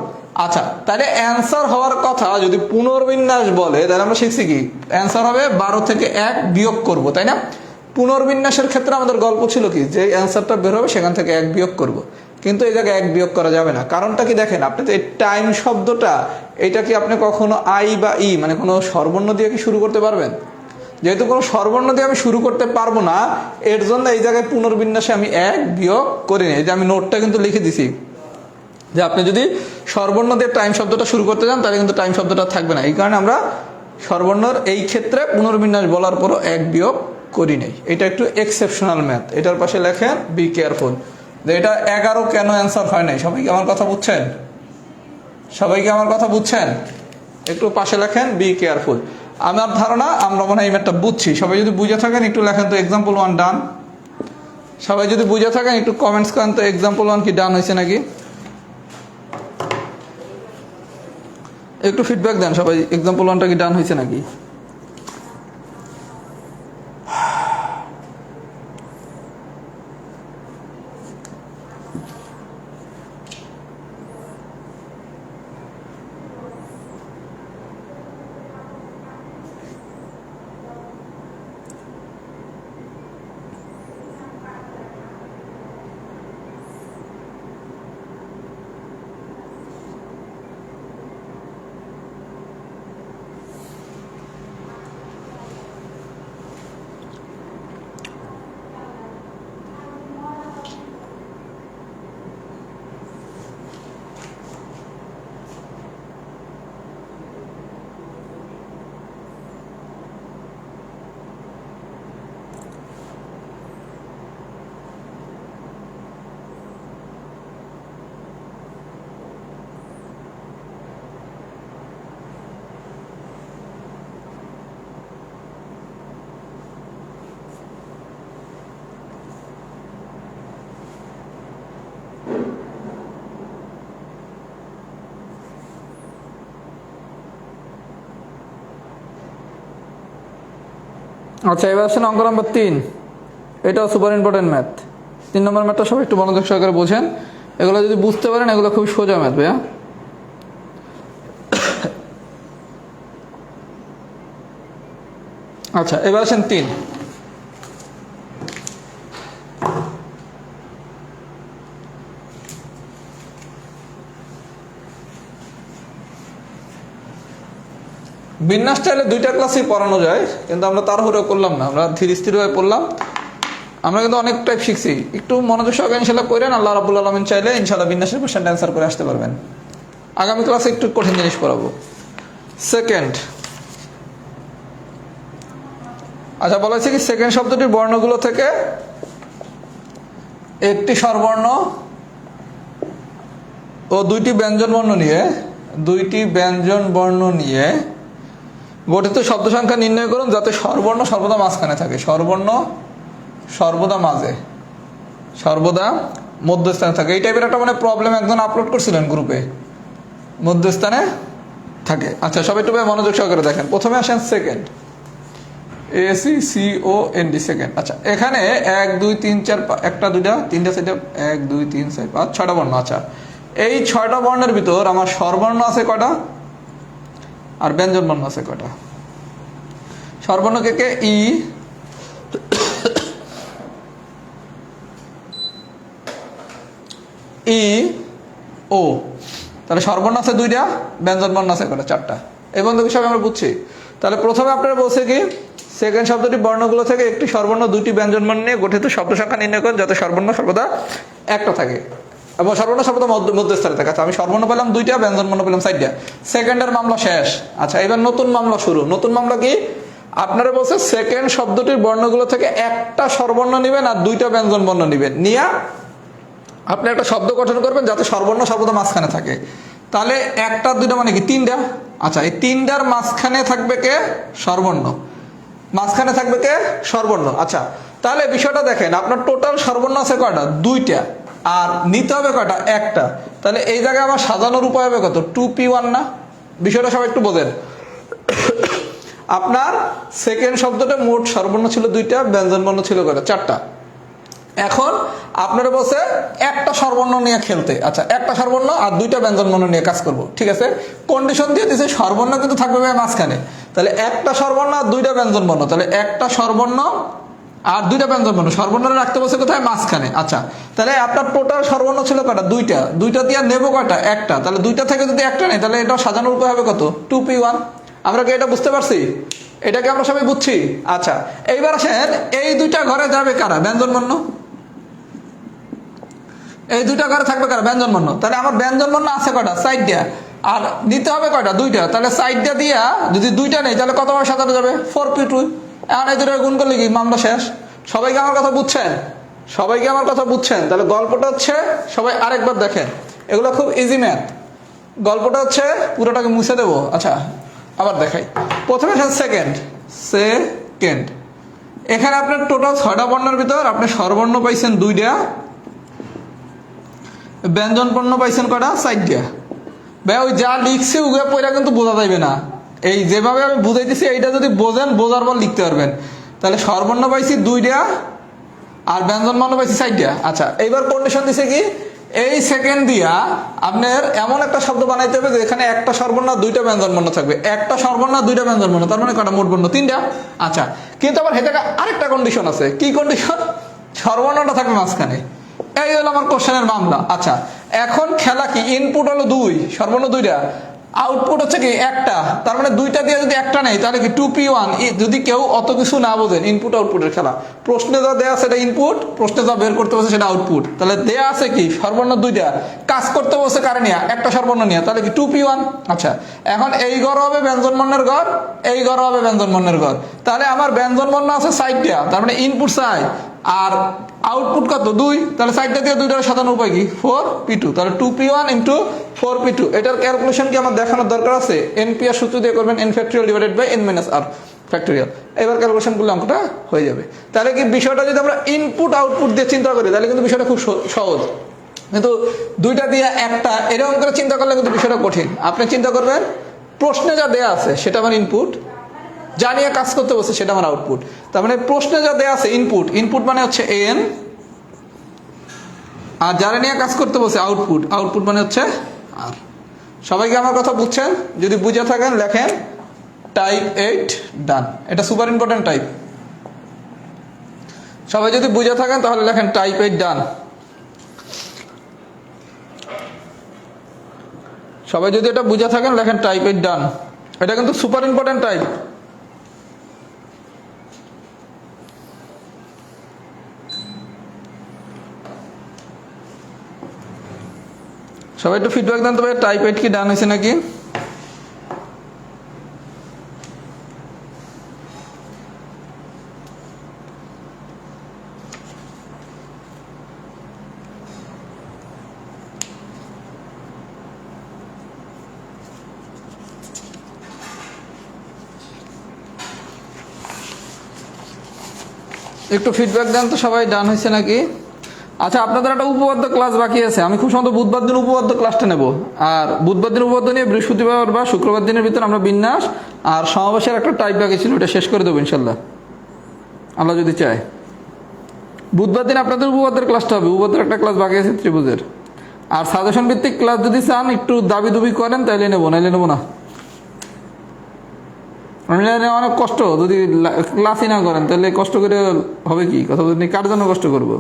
আচ্ছা, তাহলে অ্যান্সার হওয়ার কথা যদি পুনর্বিন্যাস বলে, তাহলে আমরা শিখছি কি অ্যান্সার হবে 12 থেকে 1 বিয়োগ করব, তাই না? পুনর্বিন্যাসের ক্ষেত্রে আমাদের গল্প ছিল কি, যে অ্যান্সারটা বের হবে সেখান থেকে 1 বিয়োগ করব। কিন্তু এই জায়গায় 1 বিয়োগ করা যাবে না। কারণটা কি দেখেন, আপনি তো এই টাইম শব্দটা, এটা কি আপনি কখনো আই বা ই মানে কোনো স্বরবর্ণ দিয়ে কি শুরু করতে পারবেন? যেহেতু কোনো স্বরবর্ণ দিয়ে আমি শুরু করতে পারবো না, এর জন্য এই জায়গায় পুনর্বিন্যাসে আমি 1 বিয়োগ করি না। এই যে আমি নোটটা কিন্তু লিখে দিছি যে আপনি যদি স্বরবর্ণ দিয়ে টাইম শব্দটা শুরু করতে যান, তাহলে কিন্তু টাইম শব্দটা থাকবে না। এই কারণে আমরা স্বরবর্ণর এই ক্ষেত্রে পুনর্বিন্যাস বলার পরও 1 বিয়োগ করি নাই। এটা একটু এক্সেপশনাল ম্যাথ। এটার পাশে লেখেন বি কেয়ারফুল, যে এটা 11 কেন অ্যান্সার হয় নাই। সবাই কি আমার কথা বুঝছেন? সবাই কি আমার কথা বুঝছেন? একটু পাশে লেখেন বি কেয়ারফুল। আমার ধারণা আমরা মনে হয় এই ম্যাথটা বুঝছি। সবাই যদি বুঝে থাকেন একটু লেখেন তো এক্সাম্পল 1 ডান। সবাই যদি বুঝে থাকেন একটু কমেন্টস করেন তো এক্সাম্পল 1 কি ডান হয়েছে নাকি? একটু ফিডব্যাক দেন সবাই, এক্সাম্পল 1টা কি ডান হয়েছে নাকি? আচ্ছা, এবার আসেন অঙ্ক নম্বর 3। এটাও সুপার ইম্পর্টেন্ট ম্যাথ। 3 নম্বর ম্যাথটা সবাই একটু মনোযোগ সহকারে বোঝেন। এগুলো যদি বুঝতে পারেন, এগুলো খুব সোজা ম্যাথ ভাইয়া। আচ্ছা, এবার আসেন 3। বিন্যাস চাইলে দুইটা ক্লাসই পড়ানো যায়, কিন্তু আমরা তাড়াহুড়ো করলাম না, আমরা ধীর স্থিরভাবে পড়লাম। আমরা কিন্তু অনেক টাইপ শিখছি, একটু মনোযোগ সহকারে ইনশাল্লাহ করেন, আল্লাহ রাব্বুল আলামিন চাইলে ইনশাল্লাহ বিন্যাসের কোশ্চেন অ্যান্সার করে আসতে পারবেন। আগামী ক্লাসে একটু কঠিন জিনিস পড়াবো। সেকেন্ড, আচ্ছা বলা হয়েছে কি সেকেন্ড শব্দটির বর্ণগুলো থেকে একটি স্বরবর্ণ ও দুইটি ব্যঞ্জন বর্ণ নিয়ে গঠিত শব্দ সংখ্যা নির্ণয় করুন যাতে স্বরবর্ণ সর্বদা মাঝখানে থাকে। স্বরবর্ণ সর্বদা মধ্যস্থানে থাকে। এই টাইপের একটা মানে প্রবলেম একজন আপলোড করছিলেন গ্রুপে, মধ্যস্থানে থাকে। আচ্ছা সবাই একটু মনোযোগ সহকারে দেখেন। প্রথমে আসেন সেকেন্ড, ACCOND সেকেন্ড। আচ্ছা এখানে 1 2 3 4 একটা দুইটা তিনটা চারটা 1 2 3 4 5 6টা বর্ণ। আচ্ছা এই 6টা বর্ণের ভিতর আমার স্বরবর্ণ আছে কয়টা আর ব্যঞ্জন বর্ণ আছে কয়টা? স্বরবর্ণ কে ই, ও, তাহলে স্বরবর্ণ আছে 2টা, ব্যঞ্জন বর্ণ আছে কয়টা? 4টা। এই বন্ধু বিষয় আমরা বুঝছি। তাহলে প্রথমে আপনারা বলছে কি সেকেন্ড শব্দটি বর্ণগুলো থেকে একটি স্বরবর্ণ দুইটি ব্যঞ্জন বর্ণ নিয়ে গঠিত শব্দ সংখ্যা নির্ণয় করেন যাতে স্বরবর্ণ সর্বদা একটা থাকে এবং স্বরবর্ণ সর্বদা মধ্যস্থানে থাকে। আচ্ছা আমি স্বরবর্ণ পেলাম 2টা, ব্যঞ্জন বর্ণ পেলাম 4টা। সেকেন্ডের মামলা শেষ। আচ্ছা এবার নতুন মামলা শুরু। নতুন মামলা কি? আপনারা বলছে সেকেন্ড শব্দটির বর্ণগুলো থেকে একটা স্বরবর্ণ নেবেন আর 2টা ব্যঞ্জন বর্ণ নেবেন, নিয়ে আপনি একটা শব্দ গঠন করবেন যাতে স্বরবর্ণ সর্বদা মাঝখানে থাকে। তাহলে 1টা 2টা মানে কি 3টা। আচ্ছা এই 3টার মাঝখানে থাকবে কে? স্বরবর্ণ। মাঝখানে থাকবে কে? স্বরবর্ণ। আচ্ছা তাহলে বিষয়টা দেখেন, আপনার টোটাল স্বরবর্ণ আছে কয়টা? 2টা, আর নিতে হবে কয়টা? 1টা। তাহলে এই জায়গায় আমার সাজানোর উপায় হবে কত? 2p1 না? বিষয়টা সবাই একটু বোঝেন। আপনার সেকেন্ড শব্দটা মোট স্বরবর্ণ ছিল 2টা, ব্যঞ্জন বর্ণ ছিল কয়টা? 4টা। এখন আপনারা বলছে একটা স্বরবর্ণ নিয়ে খেলতে। আচ্ছা একটা স্বরবর্ণ আর 2টা ব্যঞ্জন বর্ণ নিয়ে কাজ করব, ঠিক আছে। কন্ডিশন দিয়ে দিয়েছে স্বরবর্ণ কিন্তু থাকবে মাঝখানে। তাহলে একটা স্বরবর্ণ আর 2টা ব্যঞ্জন বর্ণ, তাহলে একটা স্বরবর্ণ আর 2টা ব্যঞ্জন বর্ণ, স্বরবর্ণ রাখতে বলছে কোথায়? মাঝখানে। আচ্ছা তাহলে আপনার টোটাল স্বরবর্ণ ছিল কয়টা? 2টা। 2টা দিয়ে নেবো কয়টা? 1টা। তাহলে 2টা থেকে যদি 1টা নেই তাহলে এটা সাজানোর উপায় হবে কত? 2p1। আমরা কি এটা বুঝতে পারছি? এটাকে আমরা সবাই বুঝছি। আচ্ছা এইবার আসেন, এই 2টা ঘরে যাবে কারা? ব্যঞ্জন বর্ণ। এই 2টা ঘরে থাকবে কারা? ব্যঞ্জন বর্ণ। তাহলে আমার ব্যঞ্জন বর্ণ আছে কয়টা? 4টা। আর নিতে হবে কয়টা? 2টা। তাহলে 4টা দিয়া যদি 2টা নেই তাহলে কতবার সাজানো যাবে? 4p2। এখন এই 2টা গুণ করলে কি মামলা শেষ? সবাইকে আমার কথা বুঝছেন? তাহলে গল্পটা হচ্ছে, সবাই আরেকবার দেখেন, এগুলো খুব ইজি ম্যাথ। গল্পটা হচ্ছে পুরোটাকে মুছে দেবো। আচ্ছা আবার দেখাই। প্রথমে সেকেন্ড, এখানে আপনার টোটাল 6টা বর্ণের ভিতর আপনি স্বরবর্ণ পাইছেন 2টা, ব্যঞ্জন বর্ণ পাইছেন কয়টা? 4টা। ভাই ওই যা লিখছি ওগুলো পড়া কিন্তু বোঝা যাবে না। এই যেভাবে আমি বুঝাইতেছি এইটা যদি বোঝেন, বোঝার পর লিখতে পারবেন। তাহলে স্বরবর্ণ পাইছি 2টা আর ব্যঞ্জন বর্ণ পাইছি 4টা। আচ্ছা এইবার কন্ডিশন দিছে কি, এই সেকেন্ড দিয়া আপনার এমন একটা শব্দ বানাইতে হবে যেখানে একটা স্বরবর্ণ আর 2টা ব্যঞ্জন বর্ণ থাকবে। একটা স্বরবর্ণ আর 2টা ব্যঞ্জন বর্ণ, তার মানে কয়টা? মোট বর্ণ 3টা। আচ্ছা কিন্তু আবার হেতে আরেকটা কন্ডিশন আছে। কি কন্ডিশন? স্বরবর্ণটা থাকবে মাঝখানে। এই হলো আমার কোশ্চেনের মামলা। আচ্ছা এখন খেলা কি? ইনপুট হলো 2, স্বরবর্ণ 2টা, আউটপুট হচ্ছে কি? 1টা। তার মানে 2টা দিয়ে যদি 1টা নেই তাহলে কি 2p1। যদি কেউ অত কিছু না বোঝেন, ইনপুট আউটপুটের খেলা। প্রশ্নে যা দেয়া আছে সেটা ইনপুট, প্রশ্নে যা বের করতে বলছে সেটা আউটপুট। তাহলে দেয়া আছে কি? স্বরবর্ণ 2টা, কাজ করতে বলছে কারে নিয়ে? একটা স্বরবর্ণ নিয়ে, তাহলে কি 2p1। আচ্ছা এখন এই ঘর হবে ব্যঞ্জন বর্ণের ঘর, এই ঘর হবে ব্যঞ্জন বর্ণের ঘর। তাহলে আমার ব্যঞ্জন বর্ণ আছে 4টা, তার মানে ইনপুট 4 আর আউটপুট কত? 2। তাহলে 4টা দিয়ে 2টার সাজানোর উপায় কি? 4p2। তাহলে 2p1 ইন্টু 4p2। এটার ক্যালকুলেশন কি আমার দেখানোর দরকার আছে? npr সূত্র দিয়ে করবেন, n factorial divided by n minus r factorial. এবার ক্যালকুলেশন করলে অঙ্কটা হয়ে যাবে। তাহলে কি বিষয়টা যদি আমরা ইনপুট আউটপুট দিয়ে চিন্তা করি তাহলে কিন্তু বিষয়টা খুব সহজ, কিন্তু 2টা দিয়ে 1টা এরকম করে চিন্তা করলে কিন্তু বিষয়টা কঠিন। আপনি চিন্তা করবেন প্রশ্নে যা দেয়া আছে সেটা আমার ইনপুট, যা নিয়ে কাজ করতে বলছে সেটা আমার আউটপুট। তার মানে প্রশ্নে যা দেয়া আছে ইনপুট মানে হচ্ছে n, আর যারা নিয়ে কাজ করতে বলছে আউটপুট মানে হচ্ছে r। সবাইকে আমার কথা বুঝছেন? যদি বুঝে থাকেন লেখেন টাইপ 8 ডান। এটা সুপার ইম্পর্টেন্ট টাইপ। সবাই যদি বুঝে থাকেন তাহলে লেখেন টাইপ 8 ডান। সবাই যদি এটা বুঝে থাকেন লেখেন টাইপ 8 ডান। এটা কিন্তু সুপার ইম্পর্টেন্ট টাইপ। সবাই একটু ফিডব্যাক দেন, তবে টাইপ 8 কি ডান হয়েছে নাকি? একটু ফিডব্যাক দেন তো সবাই, ডান হয়েছে নাকি? আচ্ছা, আপনাদের একটা উপপাদ্য ক্লাস বাকি আছে। আমি খুব সম্ভবত বুধবার দিন উপপাদ্য ক্লাসটা নেব। আর বুধবার দিন উপপাদ্য নিয়ে বৃহস্পতিবার বা শুক্রবার দিনের ভিতর আমরা বিন্যাস আর সমাবেশের একটা টাইপ বাকি ছিল, ওটা শেষ করে দেবো ইনশাল্লাহ, আল্লাহ যদি চায়। বুধবার দিন আপনাদের উপপাদ্যের ক্লাসটা হবে, উপপাদ্যের একটা ক্লাস বাকি আছে ত্রিভুজের। আর সাজেশন ভিত্তিক ক্লাস যদি চান একটু দাবি দুবি করেন তাইলে নেবো, নাইলে নেবো না। অনলাইনে অনেক কষ্ট, যদি ক্লাসই না করেন তাহলে কষ্ট করে হবে কি? কথা বলতে কার জন্য কষ্ট করবো?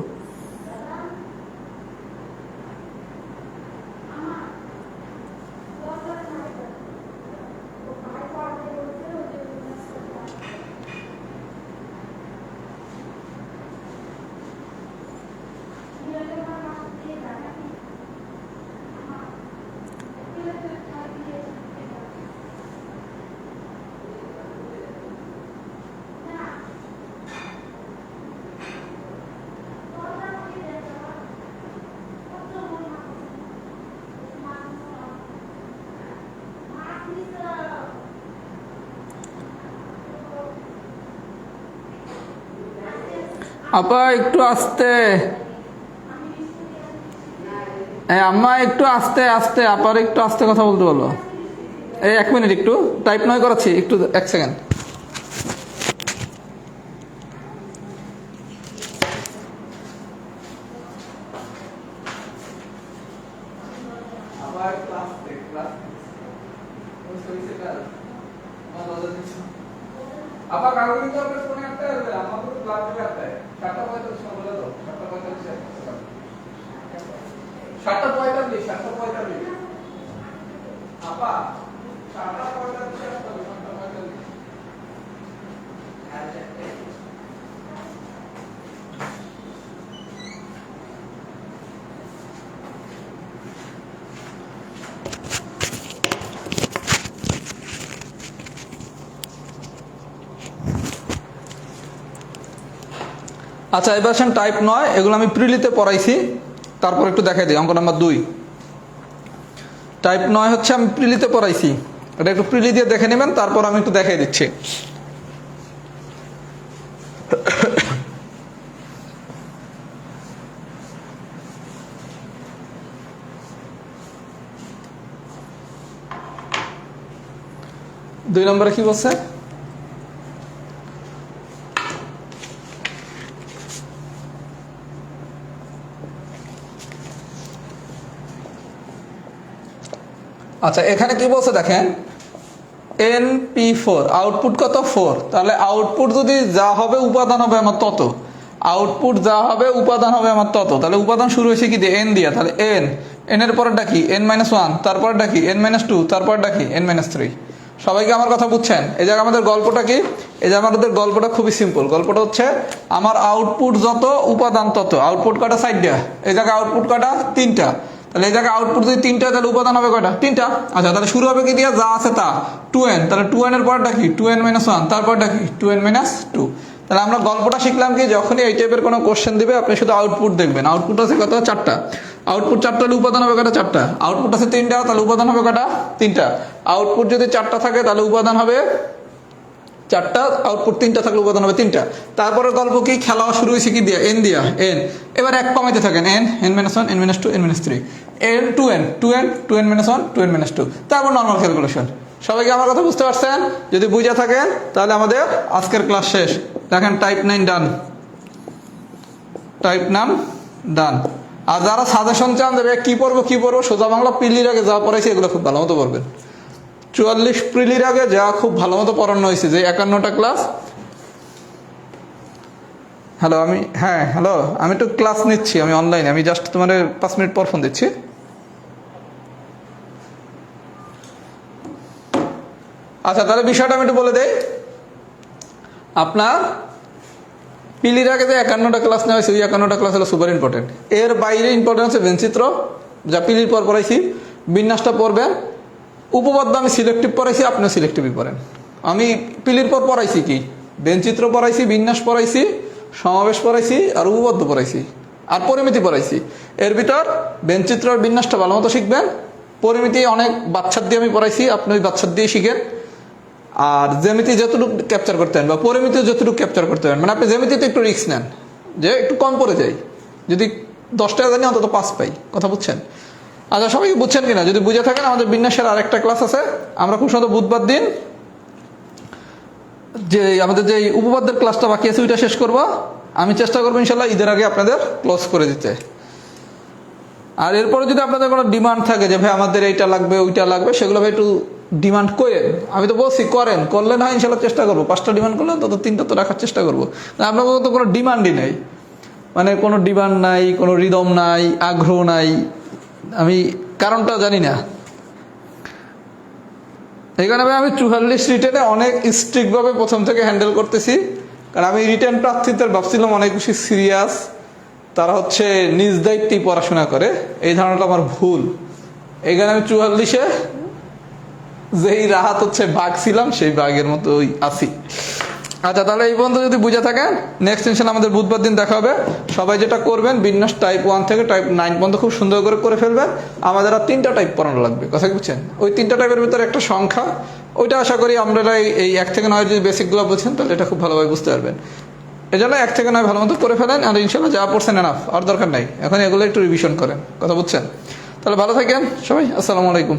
আপা একটু আস্তে, আম্মা একটু আস্তে আস্তে, আপার একটু আস্তে কথা বলতে বলো। এই 1 মিনিট, একটু টাইপ 9 করাচ্ছি, একটু 1 সেকেন্ড। আপা কাগজ কিন্তু আপনার ফোনে একটা আসবে, আমার তো ক্লাস দেবে একটা 7:45 বলে দাও, 7:45 7:45 আপা 7:45 আচ্ছা, এবার আসেন টাইপ 9। এগুলো আমি প্রিলিতে পড়াইছি, তারপর একটু দেখাই দিই। অঙ্ক নাম্বার 2 টাইপ 9 হচ্ছে আমি প্রিলিতে পড়াইছি, এটা একটু প্রিলি দিয়ে দেখে নেবেন, তারপর আমি একটু দেখাই দিচ্ছি। দুই নম্বরে কি বলছে? আচ্ছা, এখানে কি বলছে দেখেন, NP4 আউটপুট কত? 4। তাহলে আউটপুট যদি যা হবে উপাদান হবে আমার তত, আউটপুট যা হবে উপাদান হবে আমার তত। তাহলে উপাদান শুরু হয়েছে কি দিয়ে? n দিয়া। তাহলে n এর পরেরটা কি? n-1, তারপরটা কি? n-2, তারপরটা কি? n-3। সবাইকে আমার কথা বুঝছেন? এই জায়গায় আমাদের গল্পটা কি? এই যে আমাদের গল্পটা খুবই সিম্পল। গল্পটা হচ্ছে আমার আউটপুট যত উপাদান তত। আউটপুট কটা? 4 টা। এই জায়গায় আউটপুট কটা? 3টা। তাহলে এই জায়গায় আউটপুট যদি 3টা, তাহলে উপাদান হবে কয়টা? 3টা। আচ্ছা, তাহলে শুরু হবে কি দিয়ে? যা আছে তা 2n। তাহলে 2n এর পরটা কি? 2n-1, তারপরটা কি? 2n-2। তাহলে আমরা গল্পটা শিখলাম কি, যখনই এই টাইপের কোনো কোশ্চেন দিবে আপনি শুধু আউটপুট দেখবেন। আউটপুট আছে কত? 4টা। আউটপুট 4টা হলে উপাদান হবে কটা? 4টা। আউটপুট আছে 3টা, তাহলে উপাদান হবে কটা? 3টা। আউটপুট যদি 4টা থাকে তাহলে উপাদান হবে 4টা। আউটপুট 3টা থাকলে উপাদান হবে 3টা। তারপরে গল্প কি? খেলা শুরু হয়েছে কি দিয়ে? n দিয়া, n। এবার এক কমাইতে থাকেন, n-1, n-2, n-3, n 2n, 2n-1, 2n-2। তারপর নর্মাল ক্যালকুলেশন। সবাইকে আমার কথা বুঝতে পারছেন? যদি বুঝে থাকেন তাহলে আমাদের আজকের ক্লাস শেষ। দেখেন টাইপ 9 ডান, টাইপ 9 ডান। আর যারা সাজেশন চান দেবে কি পড়বো সোজা বাংলা প্রিলির আগে যা পড়াইছে এগুলো খুব ভালো মতো পড়বেন। 44 প্রিলির আগে যা খুব ভালো মতো পড়ানো হয়েছে, যে 51টা ক্লাস। হ্যালো, হ্যালো, আমি একটু ক্লাস নিচ্ছি, আমি অনলাইনে। আমি জাস্ট তোমার 5 মিনিট পর ফোন দিচ্ছি। আচ্ছা, তাহলে বিষয়টা আমি একটু বলে দেই। আপনার পিলির আগে যে 51টা ক্লাস নেওয়া হয়েছে, ওই 51টা ক্লাস হলো সুপার ইম্পর্টেন্ট। এর বাইরে ইম্পর্টেন্ট হচ্ছে বেঞ্চিত্র, যা পিলির পর পড়াইছি, বিন্যাসটা পড়বেন। উপপাদ্য আমি সিলেক্টিভ পড়াইছি, আপনিও সিলেক্টিভই পড়েন। আমি পিলির পর পড়াইছি কি, বেঞ্চিত্র পড়াইছি, বিন্যাস পড়াইছি, সমাবেশ পড়াইছি, আর উপপাদ্য পড়াইছি, আর পরিমিতি পড়াইছি। এর ভিতর বেঞ্চিত্র আর বিন্যাসটা ভালো মতো শিখবেন। পরিমিতি অনেক বাচ্চার দিয়ে আমি পড়াইছি, আপনি ওই বাচ্চার দিয়ে শিখেন। আর জ্যামিতি যতটুকু ক্যাপচার করতে পারেন বা পরিমিতিও যতটুকু ক্যাপচার করতে পারেন, মানে আপনি জ্যামিতিতে একটু রিস্ক নেন যে একটু কম পড়ে যাই, যদি 10 টাকা জানি অন্তত 5 পাই। কথা বুঝছেন? আচ্ছা, সবাই বুঝছেন কিনা? যদি বুঝে থাকেন, আমাদের বিন্যাসের আরেকটা ক্লাস আছে, আমরা খুব সুন্দর বুধবার দিন যে আমাদের যে উপপাদ্যের ক্লাসটা বাকি আছে ওইটা শেষ করবো। আমি চেষ্টা করবো ইনশাল্লাহ ঈদের আগে আপনাদের ক্লোজ করে দিতে। আর এরপরে যদি আপনাদের কোনো ডিমান্ড থাকে যে ভাই আমাদের এইটা লাগবে ওইটা লাগবে, সেগুলো ভাই একটু ডিমান্ড করেন। আমি তো বলছি করেন, করলে না ইনশাল্লাহ চেষ্টা করবো। 5টা ডিমান্ড করলে তত 3টা তো রাখার চেষ্টা করবো। আপনার তো কোনো ডিমান্ডই নেই, মানে কোনো ডিমান্ড নাই, কোনো রিদম নাই, আগ্রহ নাই। আমি কারণটা জানি না। এখানে ভাই আমি 44 রিটেনে অনেক স্ট্রিক্টভাবে প্রথম থেকে হ্যান্ডেল করতেছি, কারণ আমি রিটেন প্রার্থীদের ভাবছিলাম অনেক বেশি সিরিয়াস, তারা হচ্ছে নিজ দায়িত্বেই পড়াশোনা করে। এই ধারণাটা আমার ভুল। এখানে আমি 44-এ যেই রাহাত হচ্ছে বাঘ ছিলাম, সেই বাঘের মতোই আছি। আচ্ছা, তাহলে এই পর্যন্ত যদি বুঝে থাকেন, নেক্সট ইনশাল্লাহ আমাদের বুধবার দিন দেখা হবে। সবাই যেটা করবেন, বিন্যাস টাইপ 1 থেকে টাইপ 9 পর্যন্ত খুব সুন্দর করে ফেলবেন। আমাদের আর 3টা টাইপ পড়ানো লাগবে। কথা বুঝছেন? ওই 3টা টাইপের ভিতরে একটা সংখ্যা, ওইটা আশা করি আপনারা এই 1 থেকে 9 যদি বেসিকগুলো বুঝছেন, তাহলে এটা খুব ভালোভাবে বুঝতে পারবেন। এই জন্য 1 থেকে 9 ভালো মতো করে ফেলেন, আর ইনশাল্লাহ যা পড়ছেন এনাফ, আর দরকার নাই। এখন এগুলো একটু রিভিশন করেন। কথা বুঝছেন? তাহলে ভালো থাকেন সবাই। আসসালামু আলাইকুম।